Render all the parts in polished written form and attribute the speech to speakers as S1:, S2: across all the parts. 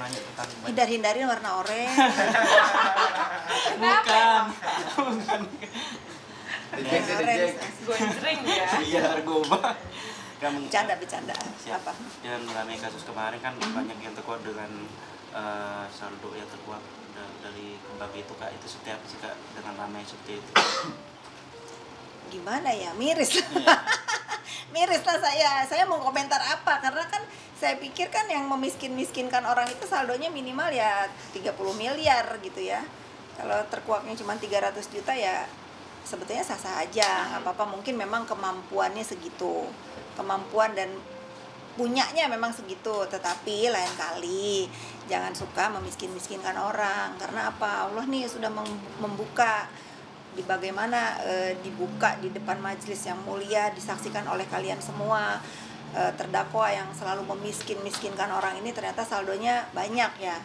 S1: nanya tentang
S2: Hindar-hindarin warna oranye.
S1: bukan.
S2: Orange.
S3: Gonjreng ya.
S1: Iya, narkoba.
S2: Bercanda.
S1: Siap.
S2: Apa?
S1: Dengan ramai kasus kemarin kan banyak yang terkuat dengan saldo yang terkuat dari kembang itu Kak. Itu seperti apa sih Kak dengan ramai seperti itu?
S2: Gimana ya, miris.
S1: Iya.
S2: Miris lah saya mau komentar apa, karena kan saya pikir kan yang memiskinkan orang itu saldonya minimal ya 30 miliar gitu ya. Kalau terkuaknya cuma 300 juta ya sebetulnya sah-sah aja, nggak apa-apa. Mungkin memang kemampuannya segitu, kemampuan dan punyanya memang segitu. Tetapi lain kali jangan suka memiskinkan orang, karena apa, Allah nih sudah membuka di bagaimana dibuka di depan majelis yang mulia, disaksikan oleh kalian semua. Terdakwa yang selalu memiskinkan orang ini ternyata saldonya banyak ya.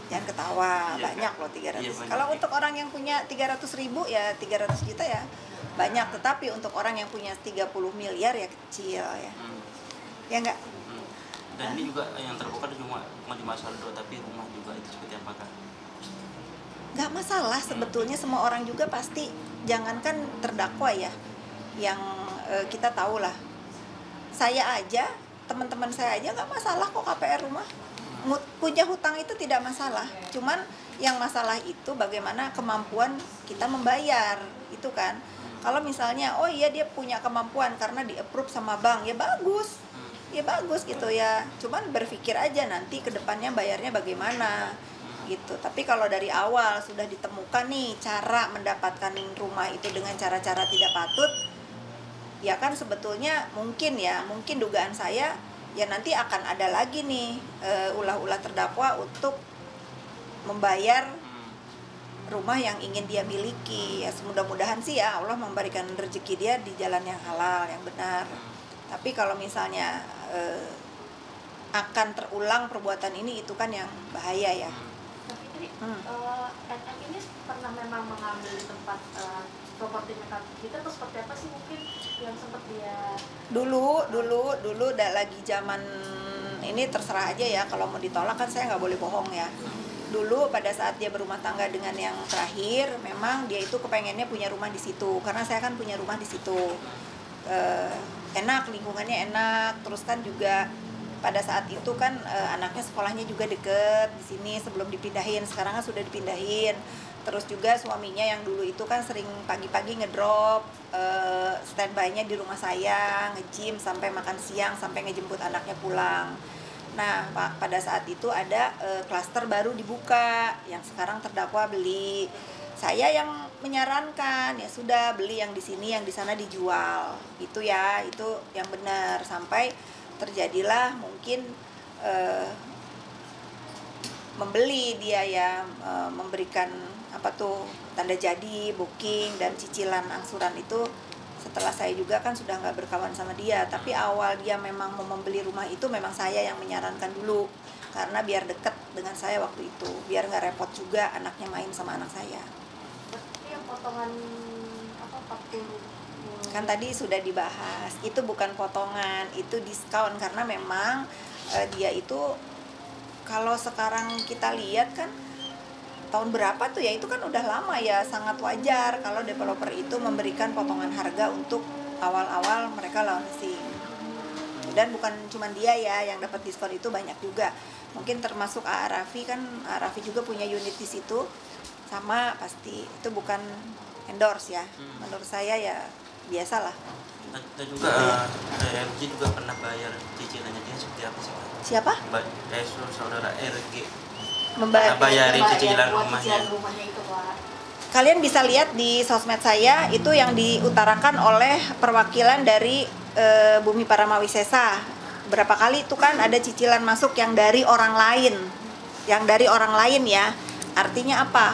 S2: Jangan ketawa,
S1: iya,
S2: banyak loh 300.
S1: Iya, banyak.
S2: Kalau untuk orang yang punya 300 ribu ya 300 juta ya banyak. Tetapi untuk orang yang punya 30 miliar ya kecil ya. Ya enggak?
S1: Dan ini juga yang terbuka cuma saldo, tapi rumah juga itu seperti apakah?
S2: Nggak masalah sebetulnya, semua orang juga pasti, jangankan terdakwa ya, yang kita tahu lah, saya aja, teman-teman saya aja nggak masalah kok KPR rumah. Punya hutang itu tidak masalah, cuman yang masalah itu bagaimana kemampuan kita membayar itu kan. Kalau misalnya oh iya dia punya kemampuan karena di approve sama bank, ya bagus gitu ya, cuman berpikir aja nanti ke depannya bayarnya bagaimana gitu. Tapi kalau dari awal sudah ditemukan nih cara mendapatkan rumah itu dengan cara-cara tidak patut, ya kan sebetulnya mungkin dugaan saya ya nanti akan ada lagi nih ulah-ulah terdakwa untuk membayar rumah yang ingin dia miliki. Ya mudah-mudahan sih ya Allah memberikan rezeki dia di jalan yang halal, yang benar. Tapi kalau misalnya akan terulang perbuatan ini, itu kan yang bahaya ya.
S3: NM ini pernah memang mengambil di tempat propertinya Kak Gita atau seperti apa sih mungkin yang sempat dia
S2: dulu lagi zaman ini, terserah aja ya kalau mau ditolak kan saya nggak boleh bohong ya. Dulu pada saat dia berumah tangga dengan yang terakhir, memang dia itu kepengennya punya rumah di situ karena saya kan punya rumah di situ. Enak, lingkungannya enak, terus kan juga pada saat itu kan anaknya sekolahnya juga deket di sini sebelum dipindahin. Sekarang kan sudah dipindahin. Terus juga suaminya yang dulu itu kan sering pagi-pagi ngedrop standby-nya di rumah saya, nge-gym sampai makan siang, sampai ngejemput anaknya pulang. Nah pada saat itu ada klaster baru dibuka yang sekarang terdakwa beli. Saya yang menyarankan ya sudah beli yang di sini, yang di sana dijual. Itu ya, itu yang benar. Sampai terjadilah mungkin membeli dia ya, memberikan apa tuh tanda jadi, booking dan cicilan angsuran itu setelah saya juga kan sudah nggak berkawan sama dia. Tapi awal dia memang mau membeli rumah itu memang saya yang menyarankan dulu, karena biar deket dengan saya waktu itu, biar nggak repot juga anaknya main sama anak saya.
S3: Berarti yang potongan apa 40
S2: kan tadi sudah dibahas, itu bukan potongan, itu diskon. Karena memang dia itu kalau sekarang kita lihat kan tahun berapa tuh ya, itu kan udah lama ya, sangat wajar kalau developer itu memberikan potongan harga untuk awal-awal mereka launching. Dan bukan cuma dia ya yang dapat diskon, itu banyak juga. Mungkin termasuk Arafi kan, Arafi juga punya unit di situ, sama pasti. Itu bukan endorse ya, menurut saya ya biasalah.
S1: Dan juga RG juga pernah bayar cicilannya, dia seperti apa sih?
S2: Siapa?
S1: Saudara RG
S2: Membayar
S1: cicilan rumahnya
S3: itu Pak.
S2: Kalian bisa lihat di sosmed saya, itu yang diutarakan oleh perwakilan dari Bumi Paramawisesa. Berapa kali itu kan ada cicilan masuk yang dari orang lain. Yang dari orang lain ya. Artinya apa?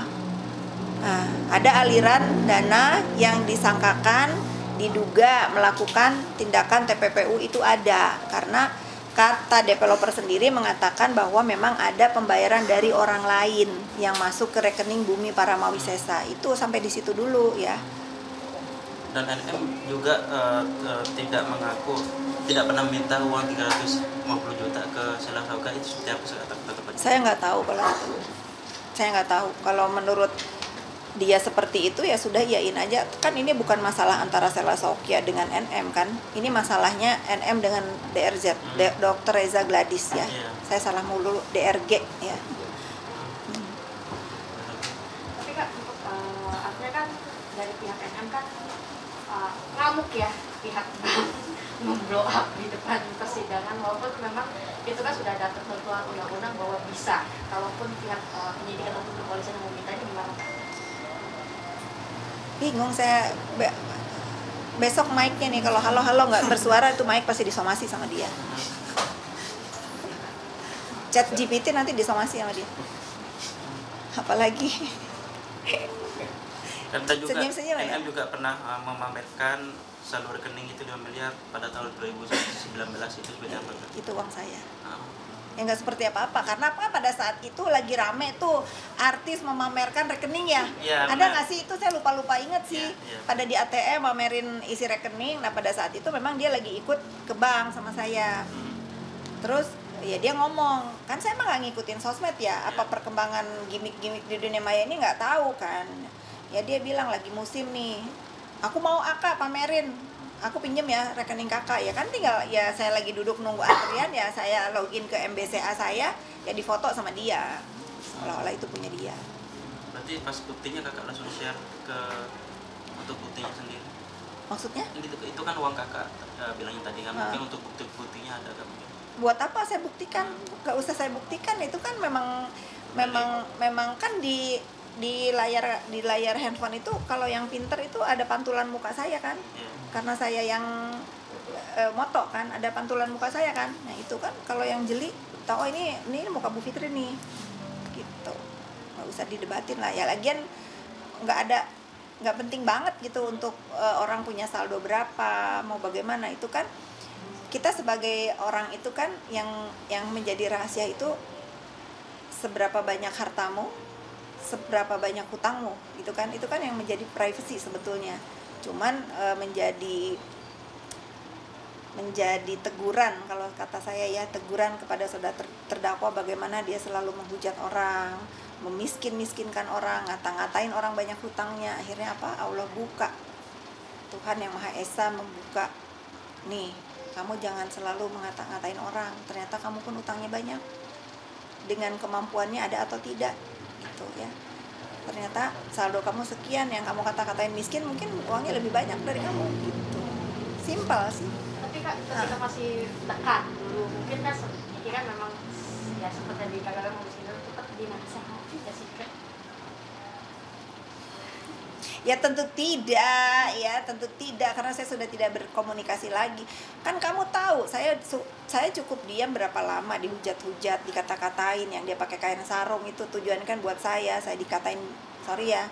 S2: Nah, ada aliran dana yang disangkakan diduga melakukan tindakan TPPU itu ada. Karena kata developer sendiri mengatakan bahwa memang ada pembayaran dari orang lain yang masuk ke rekening Bumi Paramawisesa. Itu sampai di situ dulu ya.
S1: Dan NM juga tidak mengaku tidak pernah minta uang 350 juta ke Sheila Sauga, itu seperti apa sih kata-kata?
S2: Saya nggak tahu kalau itu. Saya nggak tahu. Kalau menurut dia seperti itu ya sudah iyain aja. Kan ini bukan masalah antara Sheila Sauga dengan NM kan. Ini masalahnya NM dengan DRZ, Dr. Reza Gladys ya.
S1: Iya.
S2: Saya salah mulu, DRG ya.
S3: Tapi Kak, untuk artinya kan dari pihak NM kan ngamuk ya pihak memblow up di depan persidangan, walaupun memang itu kan sudah ada ketentuan undang-undang bahwa bisa, kalaupun pihak penyidik ataupun kepolisian yang meminta, ini gimana Kak?
S2: Bingung saya. Besok mic-nya nih kalau halo-halo nggak bersuara itu mic pasti disomasi sama dia. Chat GPT nanti disomasi sama dia. Apalagi
S1: Dan kita juga
S2: Senyum-senyum ya?
S1: NM juga pernah memamerkan saldo rekening itu 5 miliar pada tahun 2019 itu seperti apa?
S2: itu uang saya.
S1: Ah,
S2: Ya nggak seperti apa-apa. Karena apa? Pada saat itu lagi rame tuh artis memamerkan rekening ya.
S1: Iya,
S2: Ada
S1: benar.
S2: nggak sih itu? Saya lupa inget sih.
S1: Iya, iya.
S2: Pada di ATM mamerin isi rekening. Nah pada saat itu memang dia lagi ikut ke bank sama saya. Terus ya dia ngomong, kan saya emang nggak ngikutin sosmed ya. Apa perkembangan gimmick-gimmick di dunia maya ini nggak tahu kan. Ya dia bilang lagi musim nih. Aku mau akak pamerin. Aku pinjem ya rekening kakak, ya kan tinggal ya saya lagi duduk nunggu antrian ya saya login ke MBCA saya ya difoto sama dia seolah-olah itu punya dia.
S1: Berarti pas buktinya kakak langsung share ke untuk buktinya sendiri.
S2: Maksudnya
S1: Itu kan uang kakak bilangnya tadi kan, mungkin untuk buktinya ada kan mungkin.
S2: buat apa saya buktikan? Gak usah saya buktikan, itu kan memang kan di layar handphone itu kalau yang pinter itu ada pantulan muka saya kan.
S1: Iya.
S2: Karena saya yang moto kan, ada pantulan muka saya kan. Nah itu kan kalau yang jeli tahu ini muka Bu Fitri nih gitu, nggak usah didebatin lah ya. Lagian nggak penting banget gitu untuk orang punya saldo berapa mau bagaimana. Itu kan kita sebagai orang itu kan yang menjadi rahasia itu seberapa banyak hartamu, seberapa banyak hutangmu gitu kan. Itu kan yang menjadi privacy sebetulnya. Cuman menjadi teguran, kalau kata saya ya, teguran kepada saudara terdakwa bagaimana dia selalu menghujat orang, memiskinkan orang, ngata-ngatain orang banyak hutangnya. Akhirnya apa? Allah buka, Tuhan yang Maha Esa membuka, nih kamu jangan selalu mengata-ngatain orang, ternyata kamu pun hutangnya banyak, dengan kemampuannya ada atau tidak gitu ya. Ternyata saldo kamu sekian, yang kamu kata-katain miskin mungkin uangnya lebih banyak dari kamu gitu. Simpel sih.
S3: Tapi Kak, ketika masih dekat dulu, mungkin kan ini kan memang ya seperti di kakak miskin itu tetap dinasehati ya sih Kak?
S2: Ya tentu tidak, karena saya sudah tidak berkomunikasi lagi. Kan kamu tahu, saya cukup diam berapa lama, dihujat-hujat, dikata-katain, yang dia pakai kain sarung itu tujuannya kan buat saya dikatain, sorry ya,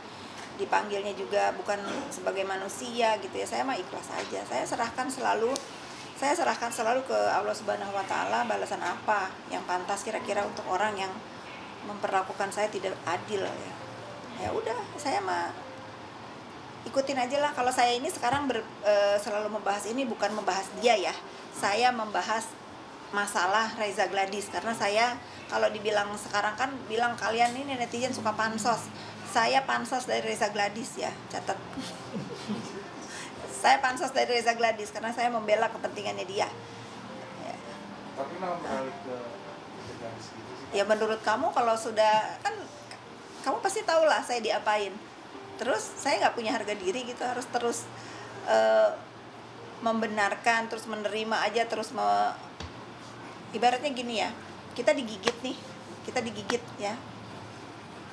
S2: dipanggilnya juga bukan sebagai manusia gitu ya. Saya mah ikhlas aja. Saya serahkan selalu ke Allah Subhanahu wa taala, balasan apa yang pantas kira-kira untuk orang yang memperlakukan saya tidak adil ya. Ya udah, saya mah ikutin aja lah. Kalau saya ini sekarang selalu membahas ini bukan membahas dia ya. Saya membahas masalah Reza Gladys, karena saya kalau dibilang sekarang kan bilang kalian ini netizen suka pansos. Saya pansos dari Reza Gladys ya, catat. Saya pansos dari Reza Gladys karena saya membela kepentingannya dia. Ya.
S4: Tapi mau beralih ke Gladys gitu sih.
S2: Ya menurut kamu kalau sudah kan kamu pasti tahu lah saya diapain. Terus saya nggak punya harga diri gitu, harus terus membenarkan, terus menerima aja, terus ibaratnya gini ya, kita digigit ya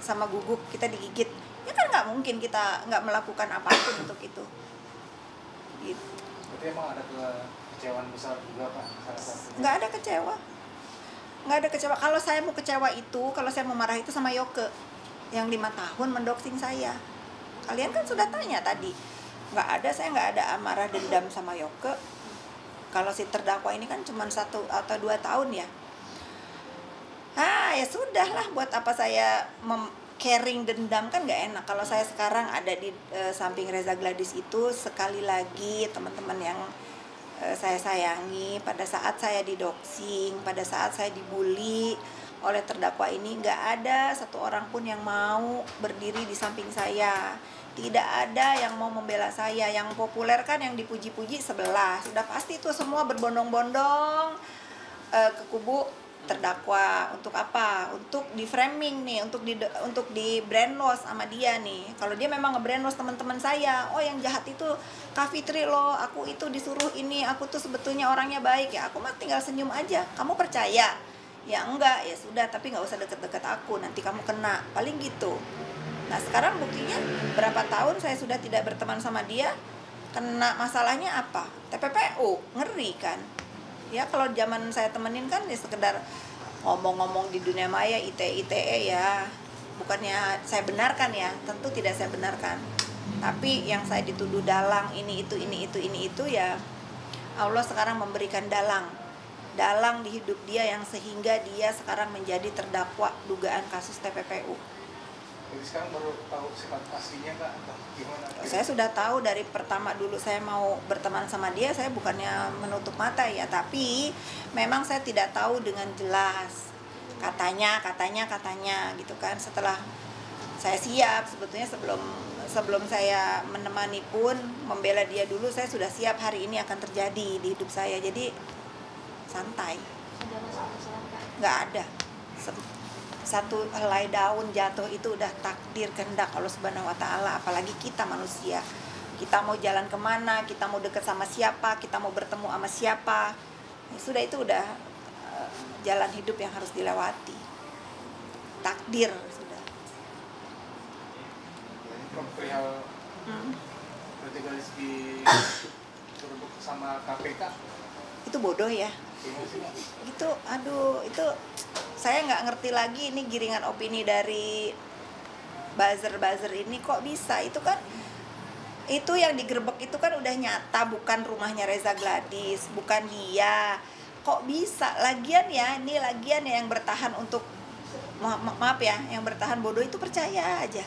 S2: sama guguk, kita digigit ya kan nggak mungkin kita nggak melakukan apapun untuk itu gitu.
S4: Berarti emang ada kekecewaan besar juga Pak salah satunya?
S2: Nggak ada kecewa. Kalau saya mau kecewa itu, kalau saya mau marah itu sama Yoke yang 5 tahun mendoxing saya. Kalian kan sudah tanya tadi, saya nggak ada amarah dendam sama Yoke. Kalau si terdakwa ini kan cuma 1 atau 2 tahun ya. Ya sudahlah, buat apa saya carrying dendam, kan nggak enak. Kalau saya sekarang ada di samping Reza Gladys itu, sekali lagi teman-teman yang saya sayangi, pada saat saya didoxing, pada saat saya dibully oleh terdakwa ini, nggak ada satu orang pun yang mau berdiri di samping saya. Tidak ada yang mau membela saya. Yang populer kan yang dipuji-puji sebelah. Sudah pasti itu semua berbondong-bondong ke kubu terdakwa. Untuk apa? Untuk di framing nih, untuk di brainwash sama dia nih. Kalau dia memang nge-brainwash teman-teman saya, oh yang jahat itu Kak Fitri loh, aku itu disuruh ini, aku tuh sebetulnya orangnya baik ya. Aku mah tinggal senyum aja. Kamu percaya? Ya enggak, ya sudah, tapi nggak usah deket-deket aku, nanti kamu kena. Paling gitu. Nah sekarang buktinya berapa tahun saya sudah tidak berteman sama dia, kena masalahnya apa? TPPU, ngeri kan? Ya kalau zaman saya temenin kan ya sekedar ngomong-ngomong di dunia maya, ITE ya, bukannya saya benarkan ya, tentu tidak saya benarkan. Tapi yang saya dituduh dalang ini itu ya, Allah sekarang memberikan dalang di hidup dia yang sehingga dia sekarang menjadi terdakwa dugaan kasus TPPU.
S4: Jadi sekarang baru tahu sifat aslinya Kak, atau gimana?
S2: Saya sudah tahu dari pertama dulu saya mau berteman sama dia, saya bukannya menutup mata ya, tapi memang saya tidak tahu dengan jelas. Katanya gitu kan. Setelah saya siap, sebetulnya sebelum saya menemani pun membela dia dulu, saya sudah siap hari ini akan terjadi di hidup saya. Jadi santai. Nggak ada. Satu helai daun jatuh itu udah takdir kehendak Allah Subhanahu wa Ta'ala. Apalagi kita manusia, kita mau jalan kemana, kita mau dekat sama siapa, kita mau bertemu sama siapa, ya sudah, itu udah jalan hidup yang harus dilewati, takdir sudah.
S4: Perihal berarti garis di turut sama KPK
S2: Itu bodoh ya. Itu aduh, itu saya nggak ngerti lagi, ini giringan opini dari buzzer ini kok bisa. Itu kan, itu yang digerebek itu kan udah nyata, bukan rumahnya Reza Gladys, bukan dia. Kok bisa? Lagian ya yang bertahan untuk maaf ya, yang bertahan bodoh itu percaya aja.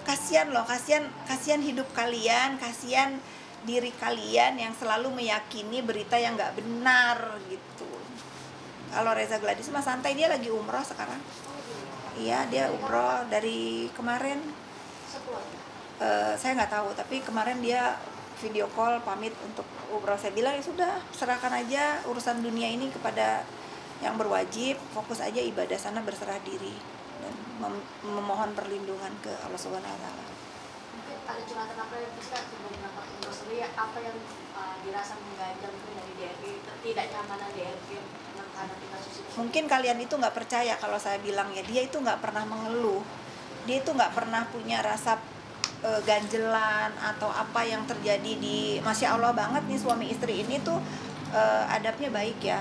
S2: Kasihan loh, kasihan hidup kalian, kasihan diri kalian yang selalu meyakini berita yang nggak benar gitu. Kalau Reza Gladys mah santai, dia lagi umroh sekarang. Iya, dia umroh dari kemarin. Saya nggak tahu, tapi kemarin dia video call pamit untuk umroh. Saya bilang ya sudah, serahkan aja urusan dunia ini kepada yang berwajib, fokus aja ibadah sana, berserah diri dan memohon perlindungan ke Allah Subhanahu wa Ta'ala.
S3: Mungkin ada curhatan apa yang bisa sebelum berangkat umroh sendiri, apa yang dirasa mengganjal dari DRG, ketidaknyamanan DRG menghadapi kasus itu?
S2: Mungkin kalian itu nggak percaya kalau saya bilang ya, dia itu nggak pernah mengeluh, dia itu nggak pernah punya rasa ganjelan atau apa yang terjadi di, Masya Allah banget nih suami istri ini tuh adabnya baik ya.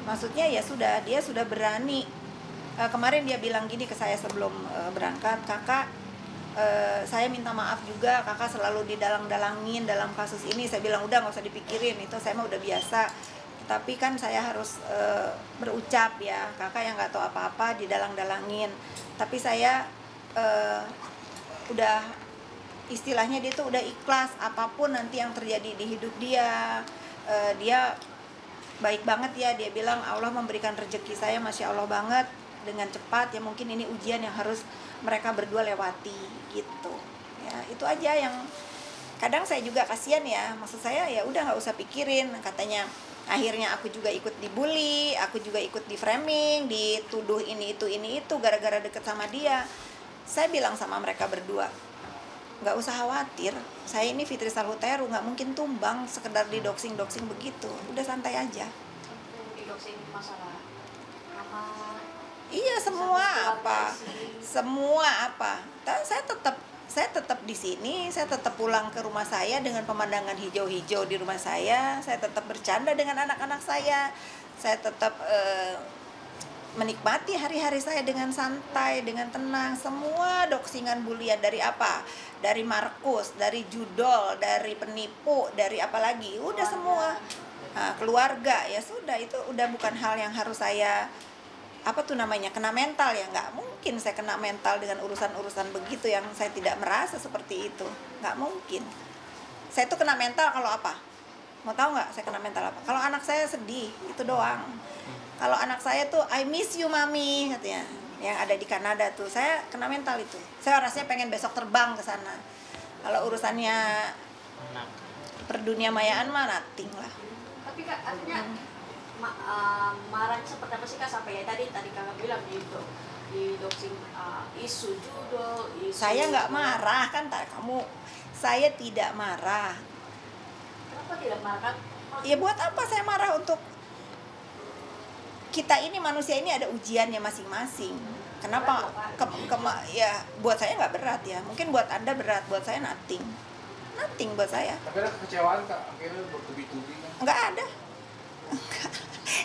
S2: Maksudnya ya sudah, dia sudah berani. Kemarin dia bilang gini ke saya sebelum berangkat, kakak, saya minta maaf juga, kakak selalu didalang-dalangin dalam kasus ini. Saya bilang udah nggak usah dipikirin, itu saya mah udah biasa. Tapi kan saya harus berucap ya, kakak yang nggak tahu apa-apa didalang-dalangin. Tapi saya udah, istilahnya dia tuh udah ikhlas apapun nanti yang terjadi di hidup dia. Dia baik banget ya, dia bilang Allah memberikan rezeki saya Masya Allah banget dengan cepat ya, mungkin ini ujian yang harus mereka berdua lewati gitu ya. Itu aja yang kadang saya juga kasihan ya, maksud saya ya udah nggak usah pikirin. Katanya akhirnya aku juga ikut dibully, aku juga ikut di framing, dituduh ini itu gara-gara deket sama dia. Saya bilang sama mereka berdua, nggak usah khawatir, saya ini Fitri Salhuteru, nggak mungkin tumbang sekedar di doxing begitu, udah santai aja.
S3: Di doxing masalah nama,
S2: Iya, semua apa. Saya tetap di sini, saya tetap pulang ke rumah saya dengan pemandangan hijau-hijau di rumah saya tetap bercanda dengan anak-anak saya tetap menikmati hari-hari saya dengan santai, dengan tenang. Semua doxingan bulian dari apa? Dari Markus, dari judol, dari penipu, dari apa lagi? Udah semua. Nah, keluarga ya sudah, itu udah bukan hal yang harus saya kena mental ya. Nggak mungkin saya kena mental dengan urusan-urusan begitu yang saya tidak merasa seperti itu. Nggak mungkin. Saya tuh kena mental kalau apa? Mau tahu nggak saya kena mental apa? Kalau anak saya sedih, itu doang. Kalau anak saya tuh I miss you mami katanya, yang ada di Kanada tuh, saya kena mental itu. Saya rasanya pengen besok terbang ke sana. Kalau urusannya
S1: Anak.
S2: perdunia mayaan mah nothing lah.
S3: Tapi Kak, artinya marah seperti apa sih Kak, sampai ya tadi Kakak bilang gitu di doxing, isu judul, isu
S2: Saya nggak marah kan, kamu. Saya tidak marah.
S3: Kenapa tidak marah Kak?
S2: Ya buat apa saya marah? Untuk kita ini manusia ini ada ujiannya masing-masing. Kenapa? Ya buat saya nggak berat ya. Mungkin buat Anda berat, buat saya nothing buat saya.
S4: Tapi ada kekecewaan Kak, akhirnya bertubi-tubi kan?
S2: Nggak ada.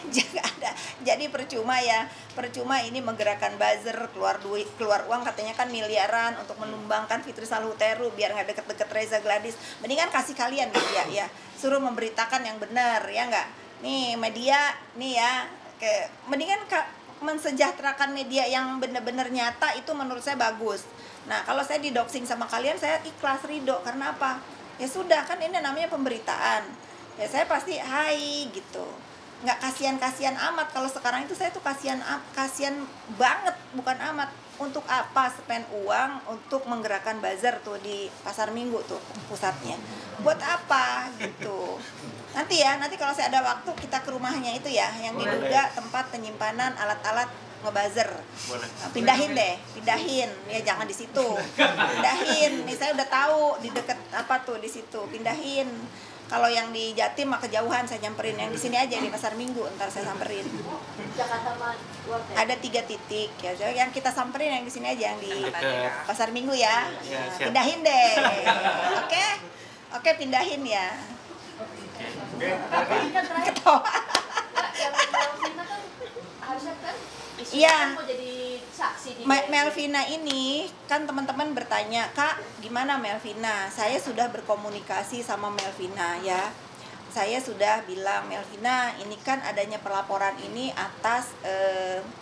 S2: Nggak ada. Jadi percuma ini menggerakkan buzzer, keluar duit, keluar uang katanya kan miliaran untuk menumbangkan Fitri Salhuteru biar nggak deket-deket Reza Gladys. Mendingan kasih kalian media ya, suruh memberitakan yang benar ya nggak. Nih media nih ya, mendingan mensejahterakan media yang benar-benar nyata, itu menurut saya bagus. Nah kalau saya didoxing sama kalian, saya ikhlas ridho. Karena apa? Ya sudah, kan ini namanya pemberitaan. Ya saya pasti hai gitu, nggak kasihan amat. Kalau sekarang itu saya tuh kasihan banget, bukan amat. Untuk apa spend uang untuk menggerakkan buzzer tuh di Pasar Minggu tuh pusatnya? Buat apa gitu? Nanti kalau saya ada waktu kita ke rumahnya itu ya, yang diduga tempat penyimpanan alat-alat ngebuzzer.
S1: Boleh.
S2: Pindahin ya, jangan di situ. Pindahin. Nih saya udah tahu di deket apa tuh di situ. Pindahin. Kalau yang di Jatim mah kejauhan, saya nyamperin. Yang di sini aja di Pasar Minggu, ntar saya samperin.
S3: Jakarta World ya?
S2: Ada 3 titik ya. Yang kita samperin yang di sini aja, yang di
S1: Dekat.
S2: Pasar Minggu ya.
S1: Ya,
S2: Nah,
S1: siap.
S2: pindahin deh. Oke, pindahin ya.
S3: Tapi kan terakhir
S2: Ketawa.
S3: Kak, yang Melvina kan harusnya kan isunya
S2: Iya.
S3: kan mau jadi saksi di
S2: Melvina ini kan teman-teman bertanya, Kak, gimana Melvina? Saya sudah berkomunikasi sama Melvina ya. Saya sudah bilang, Melvina, ini kan adanya pelaporan ini atas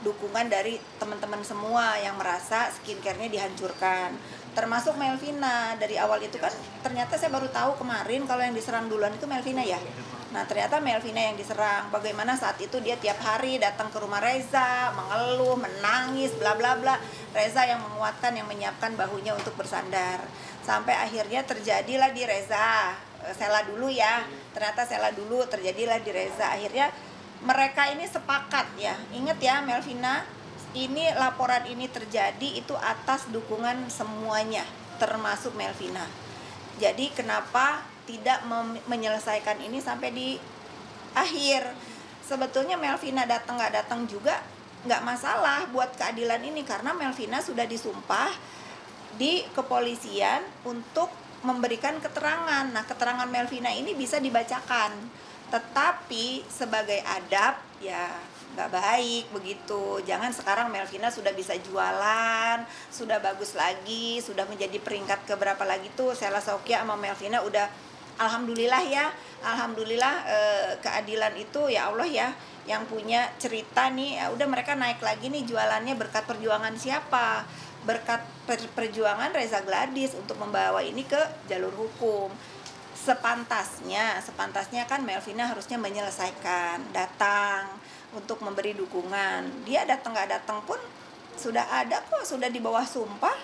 S2: dukungan dari teman-teman semua yang merasa skincare-nya dihancurkan. Termasuk Melvina. Dari awal itu kan ternyata saya baru tahu kemarin kalau yang diserang duluan itu Melvina ya. Nah ternyata Melvina yang diserang. Bagaimana saat itu dia tiap hari datang ke rumah Reza, mengeluh, menangis, bla bla bla. Reza yang menguatkan, yang menyiapkan bahunya untuk bersandar. Sampai akhirnya terjadilah di Reza, Sela dulu ya. Ternyata Sela dulu, terjadilah di Reza. Akhirnya mereka ini sepakat ya. Ingat ya Melvina, ini laporan ini terjadi itu atas dukungan semuanya, termasuk Melvina. Jadi kenapa tidak menyelesaikan ini sampai di akhir? Sebetulnya Melvina datang nggak datang juga nggak masalah buat keadilan ini, karena Melvina sudah disumpah di kepolisian untuk memberikan keterangan. Nah keterangan Melvina ini bisa dibacakan, tetapi sebagai adab ya nggak baik begitu. Jangan sekarang Melvina sudah bisa jualan, sudah bagus lagi, sudah menjadi peringkat keberapa lagi tuh Sela Saukia sama Melvina udah, alhamdulillah ya, alhamdulillah. Keadilan itu ya Allah ya yang punya cerita nih. Ya udah, mereka naik lagi nih jualannya berkat perjuangan siapa? Berkat perjuangan Reza Gladys untuk membawa ini ke jalur hukum. Sepantasnya kan Melvina harusnya menyelesaikan, datang untuk memberi dukungan. Dia datang nggak datang pun sudah ada kok, sudah di bawah sumpah,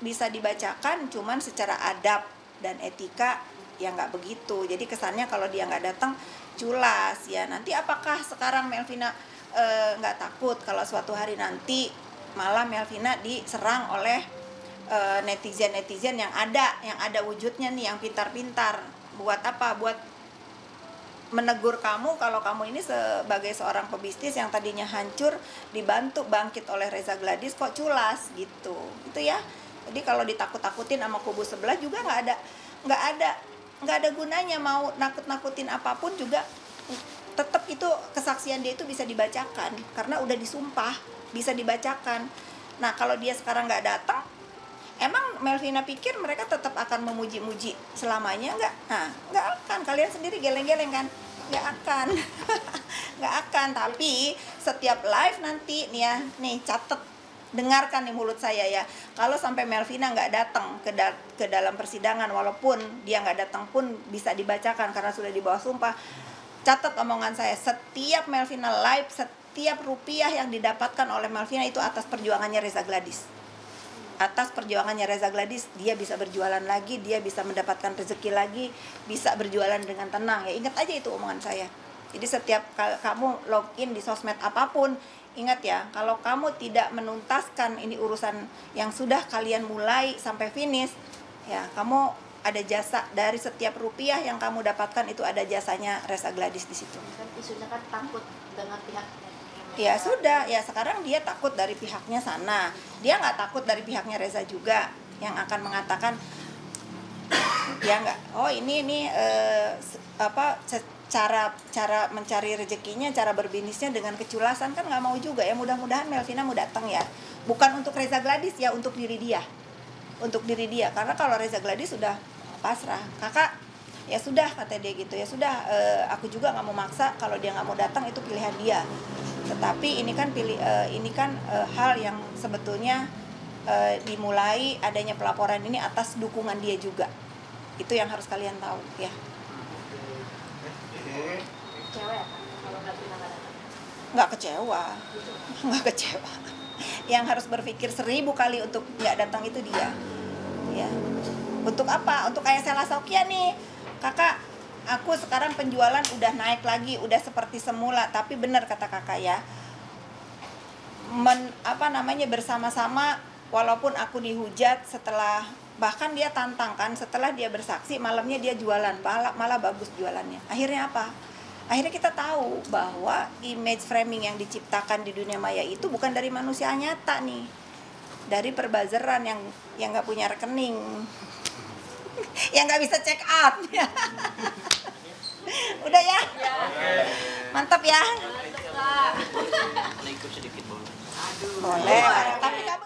S2: bisa dibacakan. Cuman secara adab dan etika ya nggak begitu. Jadi kesannya kalau dia nggak datang culas ya. Nanti apakah sekarang Melvina nggak takut kalau suatu hari nanti malah Melvina diserang oleh netizen yang ada wujudnya nih, yang pintar-pintar. Buat apa? Buat menegur kamu kalau kamu ini sebagai seorang pebisnis yang tadinya hancur dibantu bangkit oleh Reza Gladys kok culas gitu. Itu ya. Jadi kalau ditakut-takutin sama kubu sebelah juga nggak ada gunanya. Mau nakut-nakutin apapun juga tetap itu kesaksian dia itu bisa dibacakan karena udah disumpah, bisa dibacakan. Nah, kalau dia sekarang nggak datang, emang Melvina pikir mereka tetap akan memuji-muji selamanya? Enggak. Nah, enggak akan. Kalian sendiri geleng-geleng kan? Enggak akan. Enggak akan. Tapi setiap live nanti nih ya, nih catet dengarkan nih mulut saya ya, kalau sampai Melvina nggak datang ke dalam persidangan, walaupun dia nggak datang pun bisa dibacakan karena sudah di bawah sumpah. Catat omongan saya, setiap Melvina live, setiap rupiah yang didapatkan oleh Melvina itu atas perjuangannya Reza Gladys. Atas perjuangannya Reza Gladys, dia bisa berjualan lagi, dia bisa mendapatkan rezeki lagi, bisa berjualan dengan tenang. Ya ingat aja itu omongan saya. Jadi setiap kamu login di sosmed apapun, ingat ya, kalau kamu tidak menuntaskan ini urusan yang sudah kalian mulai sampai finish, ya kamu ada jasa dari setiap rupiah yang kamu dapatkan, itu ada jasanya Reza Gladys di situ.
S3: Kan isunya kan takut dengan pihak.
S2: Ya sudah, ya sekarang dia takut dari pihaknya sana. Dia nggak takut dari pihaknya Reza juga yang akan mengatakan ya nggak, oh ini cara mencari rezekinya, cara berbisnisnya dengan keculasan, kan nggak mau juga ya. Mudah-mudahan Melvina mau datang ya, bukan untuk Reza Gladys ya, untuk diri dia, karena kalau Reza Gladys sudah pasrah. Kakak ya sudah, kata dia gitu, ya sudah, aku juga nggak mau maksa, kalau dia nggak mau datang itu pilihan dia. Tetapi ini kan hal yang sebetulnya dimulai adanya pelaporan ini atas dukungan dia juga. Itu yang harus kalian tahu ya.
S3: Kecewa ya kan kalau Melvina nggak datang?
S2: Nggak kecewa. Yang harus berpikir 1000 kali untuk nggak datang itu dia. Ya. Untuk apa? Untuk kayak Sela Saukia nih, kakak. Aku sekarang penjualan udah naik lagi, udah seperti semula. Tapi benar kata kakak ya, bersama-sama, walaupun aku dihujat, setelah bahkan dia tantang kan, setelah dia bersaksi malamnya dia jualan, malah bagus jualannya. Akhirnya apa? Akhirnya kita tahu bahwa image framing yang diciptakan di dunia maya itu bukan dari manusia nyata nih, dari perbazeran yang nggak punya rekening, yang nggak bisa check out. Udah ya? Mantap ya?
S1: Ikut sedikit boleh.
S2: Boleh. Tapi kamu